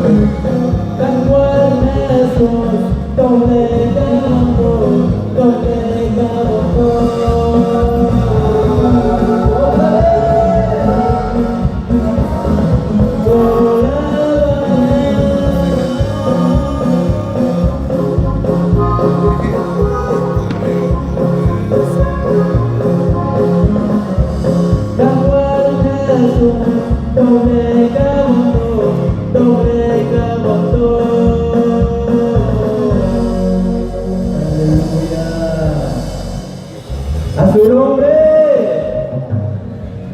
Tal cual Jesús, doblegamos, doblegamos todo. A su nombre,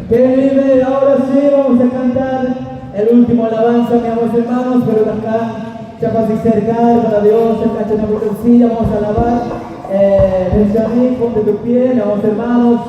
que vive. Ahora sí vamos a cantar el último alabanza, mis amados hermanos, pero acá ya casi cerca, para Dios, el cacho de una vamos a alabar. Benjamín, ponte tu pie, mis amados hermanos.